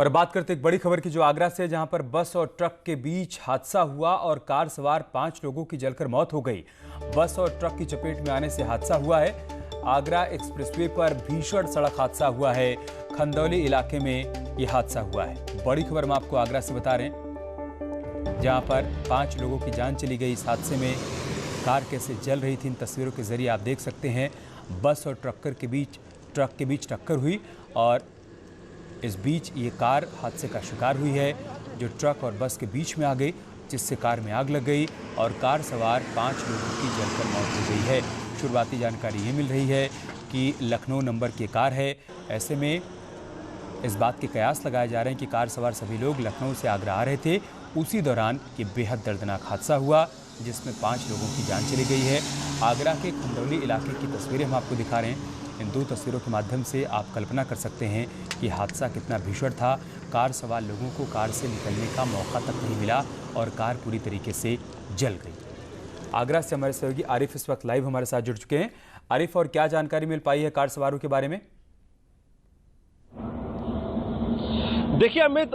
और बात करते एक बड़ी खबर की जो आगरा से, जहां पर बस और ट्रक के बीच हादसा हुआ और कार सवार 5 लोगों की जलकर मौत हो गई। बस और ट्रक की चपेट में आने से हादसा हुआ है। आगरा एक्सप्रेसवे पर भीषण सड़क हादसा हुआ है। खंदौली इलाके में यह हादसा हुआ है। बड़ी खबर हम आपको आगरा से बता रहे हैं, जहां पर 5 लोगों की जान चली गई। इस हादसे में कार कैसे जल रही थी, इन तस्वीरों के जरिए आप देख सकते हैं। बस और ट्रक के बीच टक्कर हुई और इस बीच ये कार हादसे का शिकार हुई है, जो ट्रक और बस के बीच में आ गई, जिससे कार में आग लग गई और कार सवार 5 लोगों की जलकर मौत हो गई है। शुरुआती जानकारी ये मिल रही है कि लखनऊ नंबर की कार है। ऐसे में इस बात के कयास लगाए जा रहे हैं कि कार सवार सभी लोग लखनऊ से आगरा आ रहे थे। उसी दौरान ये बेहद दर्दनाक हादसा हुआ, जिसमें 5 लोगों की जान चली गई है। आगरा के खंदौली इलाके की तस्वीरें हम आपको दिखा रहे हैं। इन 2 तस्वीरों के माध्यम से आप कल्पना कर सकते हैं कि हादसा कितना भीषण था। कार सवार लोगों को कार से निकलने का मौका तक नहीं मिला और कार पूरी तरीके से जल गई। आगरा से हमारे सहयोगी आरिफ इस वक्त लाइव हमारे साथ जुड़ चुके हैं। आरिफ, और क्या जानकारी मिल पाई है कार सवारों के बारे में? देखिए अमित,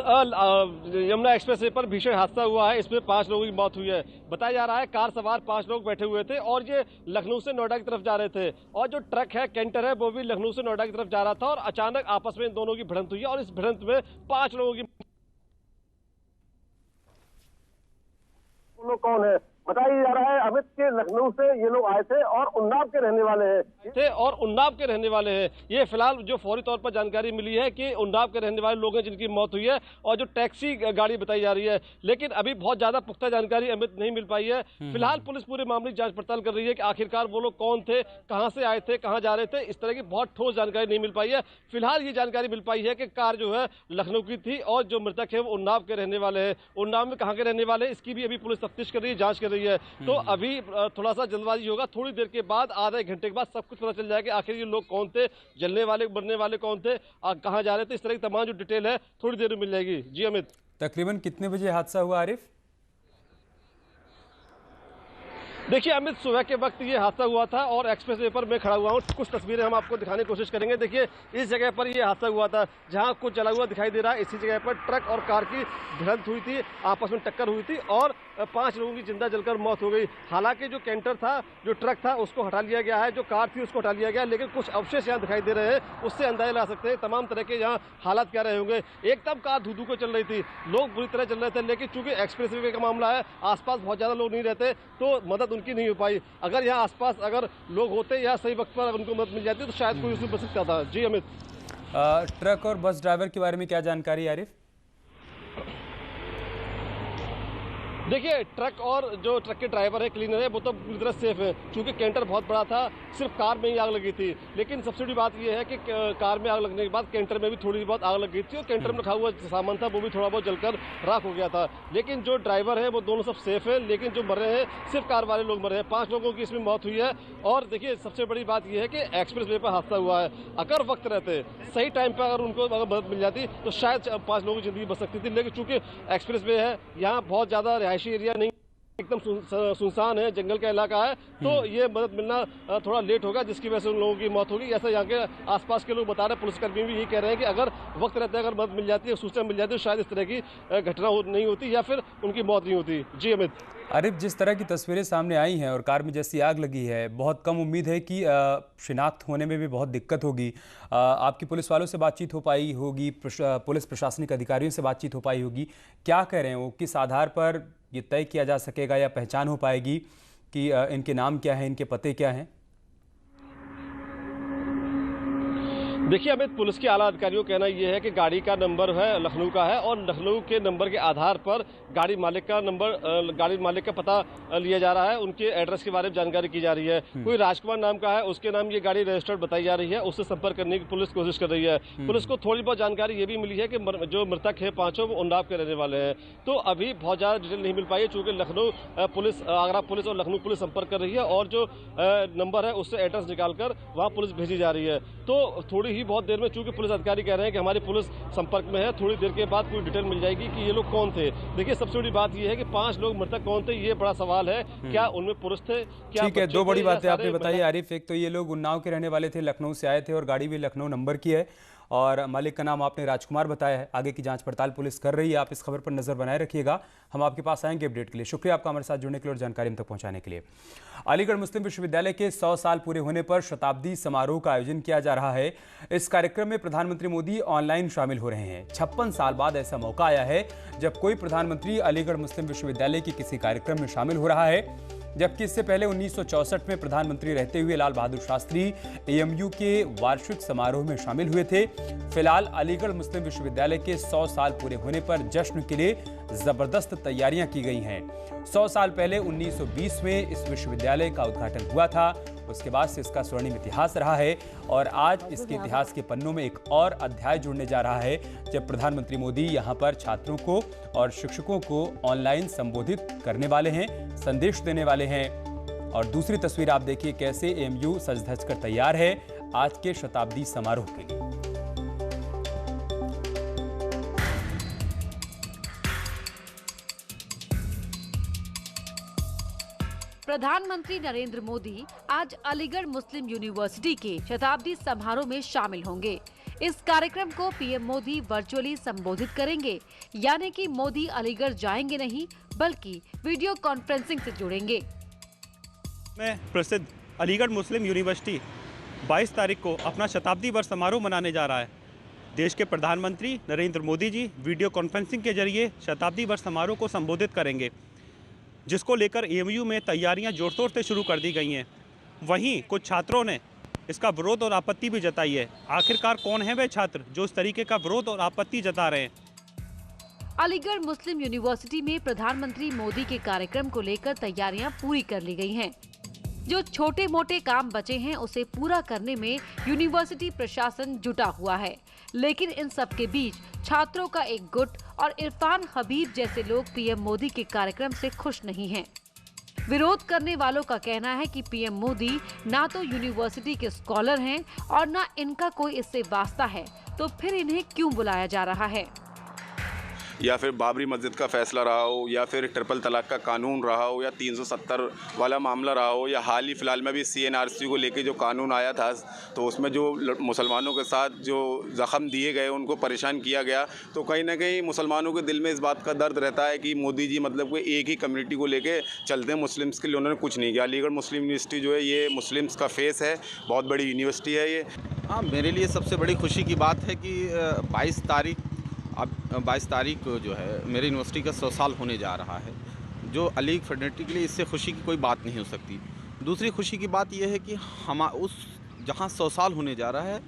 यमुना एक्सप्रेसवे पर भीषण हादसा हुआ है। इसमें 5 लोगों की मौत हुई है। बताया जा रहा है कार सवार 5 लोग बैठे हुए थे और ये लखनऊ से नोएडा की तरफ जा रहे थे, और जो ट्रक है, कैंटर है, वो भी लखनऊ से नोएडा की तरफ जा रहा था और अचानक आपस में इन दोनों की भिड़ंत हुई है और इस भिड़ंत में 5 लोगों की। कौन है बताया जा रहा है अमित के लखनऊ से ये लोग आए थे और उन्नाव के रहने वाले हैं। ये फिलहाल जो फौरी तौर पर जानकारी मिली है कि उन्नाव के रहने वाले लोग हैं जिनकी मौत हुई है, और जो टैक्सी गाड़ी बताई जा रही है। लेकिन अभी बहुत ज्यादा पुख्ता जानकारी अमित नहीं मिल पाई है। फिलहाल पुलिस पूरे मामले की जांच पड़ताल कर रही है कि आखिरकार वो लोग कौन थे, कहां से आए थे, कहां जा रहे थे। इस तरह की बहुत ठोस जानकारी नहीं मिल पाई है। फिलहाल ये जानकारी मिल पाई है कि कार जो है लखनऊ की थी और जो मृतक है वो उन्नाव के रहने वाले हैं। उन्नाव में कहां के रहने वाले हैं, इसकी भी अभी पुलिस तफ्तीश कर रही है, जांच कर रही है। तो अभी थोड़ा सा जल्दबाजी होगा, थोड़ी देर के बाद, आधे घंटे के बाद सब कुछ पता चल जाएगा आखिर ये लोग कौन थे, जलने वाले मरने वाले कौन थे, कहां जा रहे थे। इस तरह की तमाम जो डिटेल है थोड़ी देर में मिल जाएगी। जी अमित। तकरीबन कितने बजे हादसा हुआ आरिफ? देखिए अमित, सुबह के वक्त ये हादसा हुआ था और एक्सप्रेसवे पर मैं खड़ा हुआ हूँ। कुछ तस्वीरें हम आपको दिखाने की कोशिश करेंगे। देखिए इस जगह पर ये हादसा हुआ था, जहाँ कुछ जला हुआ दिखाई दे रहा है। इसी जगह पर ट्रक और कार की भिड़ंत हुई थी, आपस में टक्कर हुई थी और 5 लोगों की जिंदा जलकर मौत हो गई। हालांकि जो कैंटर था, जो ट्रक था, उसको हटा लिया गया है, जो कार थी उसको हटा लिया गया है, लेकिन कुछ अवशेष यहाँ दिखाई दे रहे हैं। उससे अंदाजा लगा सकते हैं तमाम तरह के यहाँ हालात क्या रहे होंगे। एकदम कार धू को चल रही थी, लोग बुरी तरह चल रहे थे, लेकिन चूंकि एक्सप्रेसवे का मामला है, आसपास बहुत ज्यादा लोग नहीं रहते, तो मदद उनकी नहीं हो पाई। अगर यहाँ आसपास अगर लोग होते या सही वक्त पर उनको मदद मिल जाती तो शायद कोई उसमें बच सकता था। जी अमित। ट्रक और बस ड्राइवर के बारे में क्या जानकारी आरिफ? देखिए ट्रक और जो ट्रक के ड्राइवर है, क्लीनर है, वो तो पूरी तरह सेफ है। चूंकि कैंटर बहुत बड़ा था, सिर्फ कार में ही आग लगी थी। लेकिन सबसे बड़ी बात यह है कि कार में आग लगने के बाद कैंटर में भी थोड़ी बहुत आग लग गई थी और कैंटर में रखा हुआ सामान था वो भी थोड़ा बहुत जलकर राख हो गया था। लेकिन जो ड्राइवर है वो दोनों सब सेफ है, लेकिन जो मरे हैं सिर्फ कार वाले लोग मरे हैं। 5 लोगों की इसमें मौत हुई है। और देखिए सबसे बड़ी बात यह है कि एक्सप्रेस वे पर हादसा हुआ है। अगर वक्त रहते, सही टाइम पर अगर उनको मदद मिल जाती तो शायद 5 लोगों की जिंदगी बच सकती थी। लेकिन चूंकि एक्सप्रेस वे है, यहाँ बहुत ज्यादा रिहायशी एरिया नहीं, एकदम सुनसान है, जंगल का इलाका है, तो ये मदद मिलना थोड़ा लेट होगा, जिसकी वजह से उन लोगों की मौत होगी। ऐसा यहाँ के आसपास के लोग बता रहे हैं। पुलिसकर्मी भी यही कह रहे हैं कि अगर वक्त रहता है, अगर मदद मिल जाती है, सूचना मिल जाती है, तो शायद इस तरह की घटना नहीं होती या फिर उनकी मौत नहीं होती। जी अमित। आरिफ, जिस तरह की तस्वीरें सामने आई हैं और कार में जैसी आग लगी है, बहुत कम उम्मीद है कि शिनाख्त होने में भी बहुत दिक्कत होगी। आपकी पुलिस वालों से बातचीत हो पाई होगी, पुलिस प्रशासनिक अधिकारियों से बातचीत हो पाई होगी, क्या कह रहे हैं वो? किस आधार पर ये तय किया जा सकेगा या पहचान हो पाएगी कि इनके नाम क्या है, इनके पते क्या हैं? देखिए अमित, पुलिस के आला अधिकारियों का कहना यह है कि गाड़ी का नंबर है लखनऊ का है और लखनऊ के नंबर के आधार पर गाड़ी मालिक का पता लिया जा रहा है, उनके एड्रेस के बारे में जानकारी की जा रही है। कोई राजकुमार नाम का है, उसके नाम ये गाड़ी रजिस्टर्ड बताई जा रही है, उससे संपर्क करने की पुलिस कोशिश कर रही है। पुलिस को थोड़ी बहुत जानकारी ये भी मिली है कि जो मृतक है 5 वो उन्नाव के रहने वाले हैं। तो अभी बहुत ज्यादा डिटेल नहीं मिल पाई है, चूंकि लखनऊ पुलिस, आगरा पुलिस और लखनऊ पुलिस संपर्क कर रही है और जो नंबर है उससे एड्रेस निकालकर वहाँ पुलिस भेजी जा रही है। तो थोड़ी ही बहुत देर में, चूंकि पुलिस अधिकारी कह रहे हैं कि हमारी पुलिस संपर्क में है, थोड़ी देर के बाद पूरी डिटेल मिल जाएगी कि ये लोग कौन थे। देखिए सबसे बड़ी बात ये है कि 5 लोग मृतक कौन थे, ये बड़ा सवाल है। क्या उनमें पुरुष थे, क्या? ठीक है, 2 बड़ी बातें आपने बताई आरिफ। एक तो ये लोग उन्नाव के रहने वाले थे, लखनऊ से आए थे और गाड़ी भी लखनऊ नंबर की है, और मालिक का नाम आपने राजकुमार बताया है। आगे की जांच पड़ताल पुलिस कर रही है। आप इस खबर पर नजर बनाए रखिएगा। हम आपके पास आएंगे अपडेट के लिए। शुक्रिया आपका हमारे साथ जुड़ने के लिए और जानकारी हम तक पहुंचाने के लिए। अलीगढ़ मुस्लिम विश्वविद्यालय के 100 साल पूरे होने पर शताब्दी समारोह का आयोजन किया जा रहा है। इस कार्यक्रम में प्रधानमंत्री मोदी ऑनलाइन शामिल हो रहे हैं। 56 साल बाद ऐसा मौका आया है जब कोई प्रधानमंत्री अलीगढ़ मुस्लिम विश्वविद्यालय के किसी कार्यक्रम में शामिल हो रहा है, जबकि इससे पहले 1964 में प्रधानमंत्री रहते हुए लाल बहादुर शास्त्री एएमयू के वार्षिक समारोह में शामिल हुए थे। फिलहाल अलीगढ़ मुस्लिम विश्वविद्यालय के 100 साल पूरे होने पर जश्न के लिए जबरदस्त तैयारियां की गई हैं। 100 साल पहले 1920 में इस विश्वविद्यालय का उद्घाटन हुआ था। उसके बाद से इसका स्वर्णिम इतिहास रहा है और आज इसके इतिहास के पन्नों में एक और अध्याय जुड़ने जा रहा है, जब प्रधानमंत्री मोदी यहां पर छात्रों को और शिक्षकों को ऑनलाइन संबोधित करने वाले हैं, संदेश देने वाले हैं। और दूसरी तस्वीर आप देखिए कैसे एएमयू सज धज कर तैयार है आज के शताब्दी समारोह के लिए। प्रधानमंत्री नरेंद्र मोदी आज अलीगढ़ मुस्लिम यूनिवर्सिटी के शताब्दी समारोह में शामिल होंगे। इस कार्यक्रम को पीएम मोदी वर्चुअली संबोधित करेंगे, यानी कि मोदी अलीगढ़ जाएंगे नहीं बल्कि वीडियो कॉन्फ्रेंसिंग से जुड़ेंगे। में प्रसिद्ध अलीगढ़ मुस्लिम यूनिवर्सिटी 22 तारीख को अपना शताब्दी वर्ष समारोह मनाने जा रहा है। देश के प्रधानमंत्री नरेंद्र मोदी जी वीडियो कॉन्फ्रेंसिंग के जरिए शताब्दी वर्ष समारोह को संबोधित करेंगे, जिसको लेकर एएमयू में तैयारियां जोर शोर से शुरू कर दी गई हैं। वहीं कुछ छात्रों ने इसका विरोध और आपत्ति भी जताई है। आखिरकार कौन है वे छात्र जो इस तरीके का विरोध और आपत्ति जता रहे हैं? अलीगढ़ मुस्लिम यूनिवर्सिटी में प्रधानमंत्री मोदी के कार्यक्रम को लेकर तैयारियां पूरी कर ली गई हैं। जो छोटे मोटे काम बचे हैं उसे पूरा करने में यूनिवर्सिटी प्रशासन जुटा हुआ है, लेकिन इन सब के बीच छात्रों का एक गुट और इरफान हबीब जैसे लोग पीएम मोदी के कार्यक्रम से खुश नहीं हैं। विरोध करने वालों का कहना है कि पीएम मोदी ना तो यूनिवर्सिटी के स्कॉलर हैं और ना इनका कोई इससे वास्ता है, तो फिर इन्हें क्यों बुलाया जा रहा है। या फिर बाबरी मस्जिद का फैसला रहा हो, या फिर ट्रिपल तलाक का कानून रहा हो, या 370 वाला मामला रहा हो, या हाल ही फिलहाल में भी सीएनआरसी को लेके जो कानून आया था, तो उसमें जो मुसलमानों के साथ जो ज़ख़म दिए गए उनको परेशान किया गया, तो कहीं ना कहीं मुसलमानों के दिल में इस बात का दर्द रहता है कि मोदी जी मतलब कोई एक ही कम्युनिटी को लेके चलते हैं। मुस्लिम्स के लिए उन्होंने कुछ नहीं किया। अलीगढ़ मुस्लिम यूनिवर्सिटी जो है ये मुस्लिम्स का फेस है, बहुत बड़ी यूनिवर्सिटी है ये। हाँ, मेरे लिए सबसे बड़ी खुशी की बात है कि 22 तारीख को जो है मेरी यूनिवर्सिटी का 100 साल होने जा रहा है, जो अलीगढ़ फ्रेटर्निटी के लिए इससे खुशी की कोई बात नहीं हो सकती। दूसरी खुशी की बात यह है कि हम उस जहां 100 साल होने जा रहा है,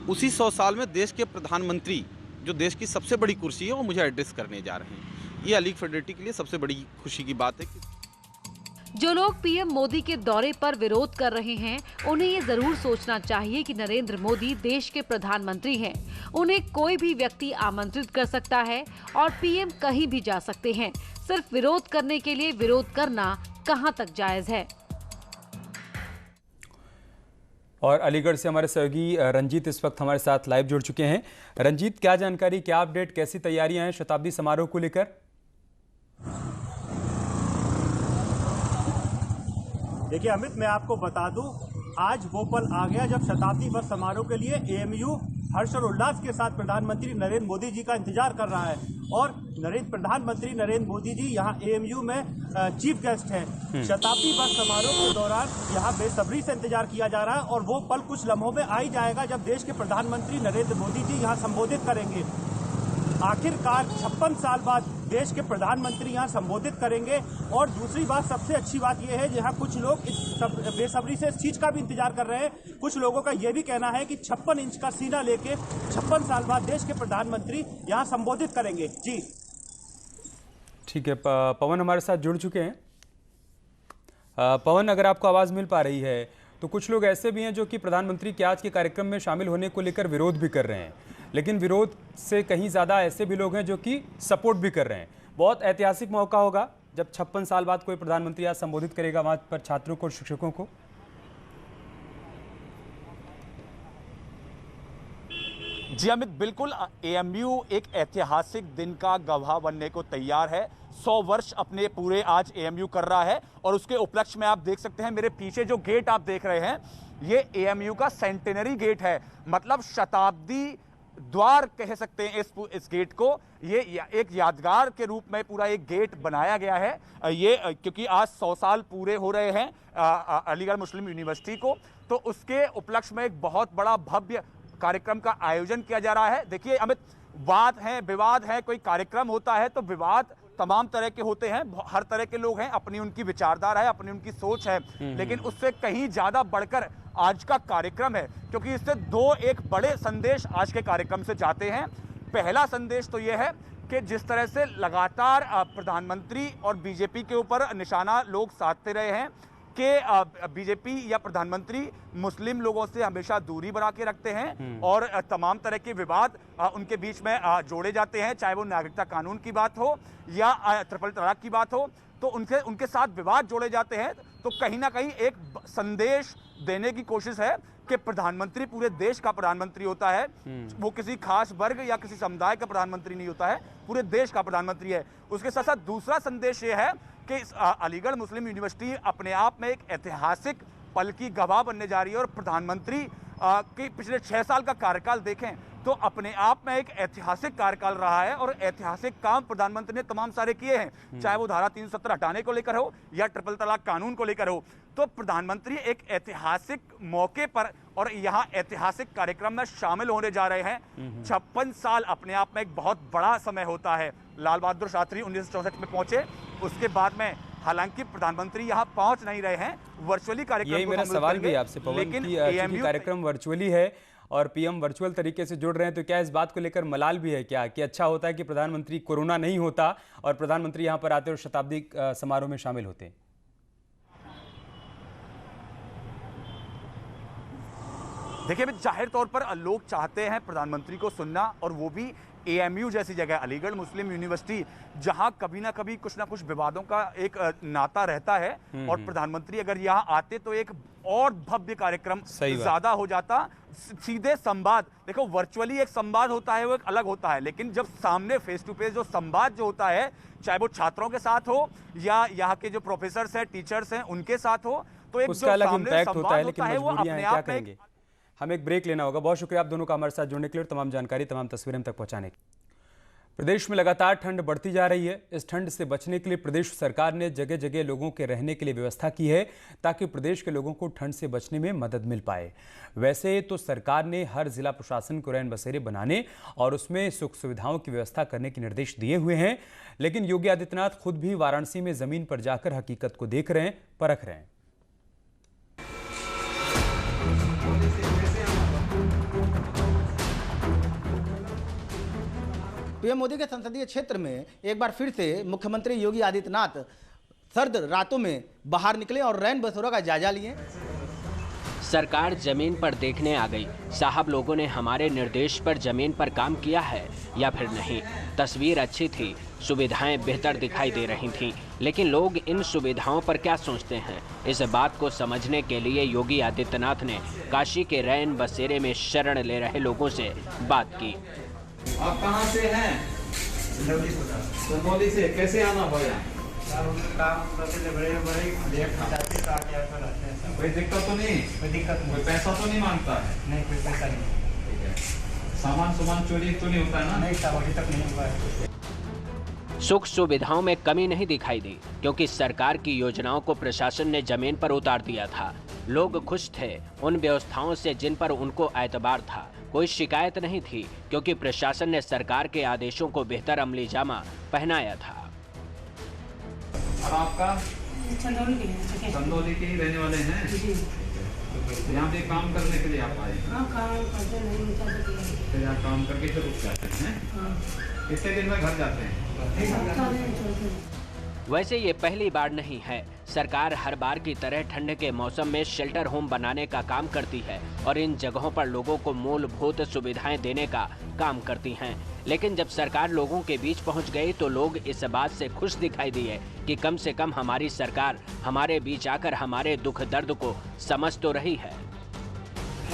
उसी 100 साल में देश के प्रधानमंत्री जो देश की सबसे बड़ी कुर्सी है वो मुझे एड्रेस करने जा रहे हैं। ये अलीगढ़ फ्रेटर्निटी के लिए सबसे बड़ी खुशी की बात है कि जो लोग पीएम मोदी के दौरे पर विरोध कर रहे हैं, उन्हें ये जरूर सोचना चाहिए कि नरेंद्र मोदी देश के प्रधानमंत्री हैं। उन्हें कोई भी व्यक्ति आमंत्रित कर सकता है और पीएम कहीं भी जा सकते हैं। सिर्फ विरोध करने के लिए विरोध करना कहां तक जायज है। और अलीगढ़ से हमारे सहयोगी रंजीत इस वक्त हमारे साथ लाइव जुड़ चुके हैं। रंजीत, क्या जानकारी, क्या अपडेट, कैसी तैयारियां हैं शताब्दी समारोह को लेकर? देखिए अमित, मैं आपको बता दूं, आज वो पल आ गया जब शताब्दी वर्ष समारोह के लिए एएमयू हर्ष और उल्लास के साथ प्रधानमंत्री नरेंद्र मोदी जी का इंतजार कर रहा है। और प्रधानमंत्री नरेंद्र मोदी जी यहाँ एएमयू में चीफ गेस्ट हैं। शताब्दी वर्ष समारोह के दौरान यहाँ बेसब्री से इंतजार किया जा रहा है और वो पल कुछ लम्हों में आ ही जाएगा जब देश के प्रधानमंत्री नरेंद्र मोदी जी यहाँ संबोधित करेंगे। आखिरकार 56 साल बाद देश के प्रधानमंत्री यहाँ संबोधित करेंगे। और दूसरी बात, सबसे अच्छी बात यह है, यहाँ कुछ लोग बेसब्री से इस चीज का भी इंतजार कर रहे हैं। कुछ लोगों का यह भी कहना है कि 56 इंच का सीना लेके 56 साल बाद देश के प्रधानमंत्री यहाँ संबोधित करेंगे। जी ठीक है, पवन हमारे साथ जुड़ चुके हैं। पवन, अगर आपको आवाज़ मिल पा रही है तो कुछ लोग ऐसे भी हैं जो कि प्रधानमंत्री के आज के कार्यक्रम में शामिल होने को लेकर विरोध भी कर रहे हैं, लेकिन विरोध से कहीं ज़्यादा ऐसे भी लोग हैं जो कि सपोर्ट भी कर रहे हैं। बहुत ऐतिहासिक मौका होगा जब 56 साल बाद कोई प्रधानमंत्री आज संबोधित करेगा वहाँ पर छात्रों को और शिक्षकों को। जी अमित, बिल्कुल एएमयू एक ऐतिहासिक दिन का गवाह बनने को तैयार है। 100 वर्ष अपने पूरे आज एएमयू कर रहा है और उसके उपलक्ष्य में आप देख सकते हैं मेरे पीछे जो गेट आप देख रहे हैं, ये एएमयू का सेंटेनरी गेट है। मतलब शताब्दी द्वार कह सकते हैं इस गेट को। ये एक यादगार के रूप में पूरा एक गेट बनाया गया है। ये क्योंकि आज 100 साल पूरे हो रहे हैं अलीगढ़ मुस्लिम यूनिवर्सिटी को, तो उसके उपलक्ष्य में एक बहुत बड़ा भव्य कार्यक्रम का आयोजन किया जा रहा है। देखिए अमित, वाद है, विवाद है, कोई कार्यक्रम होता है तो विवाद तमाम तरह के होते हैं, हर तरह के लोग हैं, अपनी उनकी विचारधारा है, अपनी उनकी सोच है, लेकिन उससे कहीं ज्यादा बढ़कर आज का कार्यक्रम है, क्योंकि इससे एक बड़े संदेश आज के कार्यक्रम से जाते हैं। पहला संदेश तो यह है कि जिस तरह से लगातार प्रधानमंत्री और बीजेपी के ऊपर निशाना लोग साधते रहे हैं कि बीजेपी या प्रधानमंत्री मुस्लिम लोगों से हमेशा दूरी बना के रखते हैं और तमाम तरह के विवाद उनके बीच में जोड़े जाते हैं, चाहे वो नागरिकता कानून की बात हो या ट्रिपल तलाक की बात हो, तो उनके साथ विवाद जोड़े जाते हैं। तो कहीं ना कहीं एक संदेश देने की कोशिश है कि प्रधानमंत्री पूरे देश का प्रधानमंत्री होता है, वो किसी खास वर्ग या किसी समुदाय का प्रधानमंत्री नहीं होता है, पूरे देश का प्रधानमंत्री है। उसके साथ साथ दूसरा संदेश ये है कि अलीगढ़ मुस्लिम यूनिवर्सिटी अपने आप में एक ऐतिहासिक पल की गवाह बनने जा रही है और प्रधानमंत्री के पिछले 6 साल का कार्यकाल देखें तो अपने आप में एक ऐतिहासिक कार्यकाल रहा है और ऐतिहासिक काम प्रधानमंत्री ने तमाम सारे किए हैं, चाहे वो धारा 370 हटाने को लेकर हो या ट्रिपल तलाक कानून को लेकर हो। तो प्रधानमंत्री एक ऐतिहासिक मौके पर और यहाँ ऐतिहासिक कार्यक्रम में शामिल होने जा रहे हैं। 56 साल अपने आप में एक बहुत बड़ा समय होता है। लाल बहादुर शास्त्री 1964 में पहुंचे, उसके बाद में हालांकि प्रधानमंत्री यहाँ पहुंच नहीं रहे हैं, वर्चुअली कार्यक्रम। यही मेरा सवाल भी आपसे पवन की कार्यक्रम वर्चुअली है और पीएम वर्चुअल तरीके से जुड़ रहे हैं, तो क्या इस बात को लेकर मलाल भी है क्या कि अच्छा होता है कि प्रधानमंत्री कोरोना नहीं होता और प्रधानमंत्री यहाँ पर आते और शताब्दी समारोह में शामिल होते? देखिए, जाहिर तौर पर लोग चाहते हैं प्रधानमंत्री को सुनना, और वो भी एएमयू जैसी जगह, अलीगढ़ मुस्लिम यूनिवर्सिटी, जहां कभी ना कभी कुछ ना कुछ विवादों का एक नाता रहता है, और प्रधानमंत्री अगर यहां आते तो एक और भव्य कार्यक्रम ज्यादा हो जाता। सीधे संवाद, देखो वर्चुअली एक संवाद होता है वो एक अलग होता है, लेकिन जब सामने फेस टू फेस जो संवाद जो होता है, चाहे वो छात्रों के साथ हो या यहाँ के जो प्रोफेसर्स हैं, टीचर्स हैं, उनके साथ हो, तो एक उसका अलग इम्पैक्ट होता है। लेकिन वो अपने आप में हमें एक ब्रेक लेना होगा। बहुत शुक्रिया आप दोनों का हमारे साथ जुड़ने के लिए और तमाम जानकारी, तमाम तस्वीरें हम तक पहुंचाने की। प्रदेश में लगातार ठंड बढ़ती जा रही है। इस ठंड से बचने के लिए प्रदेश सरकार ने जगह जगह लोगों के रहने के लिए व्यवस्था की है ताकि प्रदेश के लोगों को ठंड से बचने में मदद मिल पाए। वैसे तो सरकार ने हर जिला प्रशासन को रैन बसेरे बनाने और उसमें सुख सुविधाओं की व्यवस्था करने के निर्देश दिए हुए हैं, लेकिन योगी आदित्यनाथ खुद भी वाराणसी में जमीन पर जाकर हकीकत को देख रहे हैं, परख रहे हैं। पीएम मोदी के संसदीय क्षेत्र में एक बार फिर से मुख्यमंत्री योगी आदित्यनाथ सर्द रातों में बाहर निकले और रैन बसेरों का जायजा लिए। सरकार जमीन पर देखने आ गई। साहब, लोगों ने हमारे निर्देश पर जमीन पर काम किया है या फिर नहीं? तस्वीर अच्छी थी, सुविधाएं बेहतर दिखाई दे रही थीं, लेकिन लोग इन सुविधाओं पर क्या सोचते हैं, इस बात को समझने के लिए योगी आदित्यनाथ ने काशी के रैन बसेरे में शरण ले रहे लोगों से बात की। आप कहाँ से हैं? चंदौली से। कैसे आना हो यहाँ? कोई दिक्कत तो नहीं? कोई दिक्कत नहीं। कोई पैसा तो नहीं मांगता है? नहीं, कोई पैसा नहीं। सामान चोरी तो नहीं होता है ना? नहीं साहब, अभी तक नहीं हुआ है। सुख सुविधाओं में कमी नहीं दिखाई दी क्योंकि सरकार की योजनाओं को प्रशासन ने जमीन पर उतार दिया था। लोग खुश थे उन व्यवस्थाओं से जिन पर उनको एतबार था। कोई शिकायत नहीं थी क्योंकि प्रशासन ने सरकार के आदेशों को बेहतर अमली जामा पहनाया था। और आपका? चंदौली के ही रहने वाले हैं? यहाँ पे काम करने के लिए आप आए? फिर यहाँ काम करके फिर रुक जाते हैं? कितने दिन में घर जाते हैं? वैसे ये पहली बार नहीं है। सरकार हर बार की तरह ठंड के मौसम में शेल्टर होम बनाने का काम करती है और इन जगहों पर लोगों को मूलभूत सुविधाएं देने का काम करती हैं। लेकिन जब सरकार लोगों के बीच पहुंच गई तो लोग इस बात से खुश दिखाई दिए कि कम से कम हमारी सरकार हमारे बीच आकर हमारे दुख दर्द को समझ तो रही है।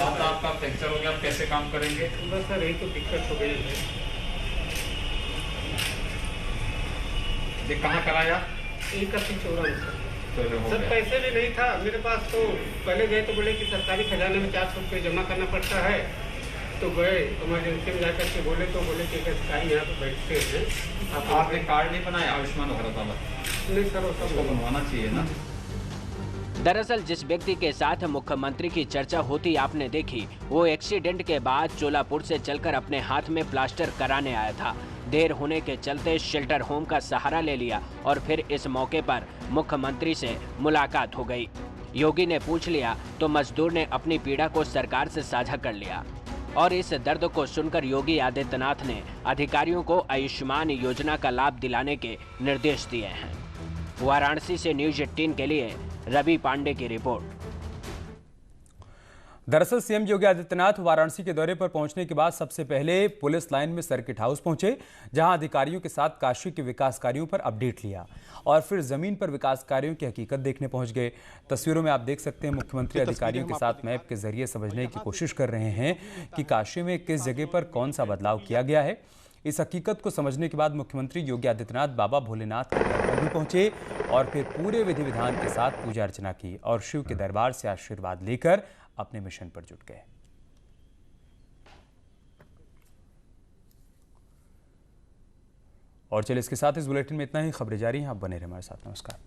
आपका फ्रैक्चर हो गया, आप कैसे काम करेंगे? बस सर, यही तो दिक्कत हो गई है। ये कहाँ कराया? सर पैसे भी नहीं था मेरे पास, तो पहले गए तो बोले कि सरकारी खजाने में 400 रुपये जमा करना पड़ता है, तो गए इमरजेंसी में जाकर के बोले कि एक अधिकारी यहाँ पे बैठते हैं। आपने कार्ड नहीं बनाया आयुष्मान भारत वाला? नहीं सर, वो सब बनवाना चाहिए ना। दरअसल जिस व्यक्ति के साथ मुख्यमंत्री की चर्चा होती आपने देखी, वो एक्सीडेंट के बाद चोलापुर से चलकर अपने हाथ में प्लास्टर कराने आया था। देर होने के चलते शेल्टर होम का सहारा ले लिया और फिर इस मौके पर मुख्यमंत्री से मुलाकात हो गई। योगी ने पूछ लिया तो मजदूर ने अपनी पीड़ा को सरकार से साझा कर लिया और इस दर्द को सुनकर योगी आदित्यनाथ ने अधिकारियों को आयुष्मान योजना का लाभ दिलाने के निर्देश दिए हैं। वाराणसी से न्यूज 18 के लिए रवि पांडे की रिपोर्ट। दरअसल सीएम योगी आदित्यनाथ वाराणसी के दौरे पर पहुंचने के बाद सबसे पहले पुलिस लाइन में सर्किट हाउस पहुंचे, जहां अधिकारियों के साथ काशी के विकास कार्यों पर अपडेट लिया और फिर जमीन पर विकास कार्यों की हकीकत देखने पहुंच गए। तस्वीरों में आप देख सकते हैं मुख्यमंत्री अधिकारियों के साथ मैप के जरिए समझने की कोशिश कर रहे हैं कि काशी में किस जगह पर कौन सा बदलाव किया गया है। इस हकीकत को समझने के बाद मुख्यमंत्री योगी आदित्यनाथ बाबा भोलेनाथ के दरबार पर भी पहुंचे और फिर पूरे विधि विधान के साथ पूजा अर्चना की और शिव के दरबार से आशीर्वाद लेकर अपने मिशन पर जुट गए। और चलिए इसके साथ इस बुलेटिन में इतना ही। खबरें जारी हैं, आप बने रहिए हमारे साथ। नमस्कार।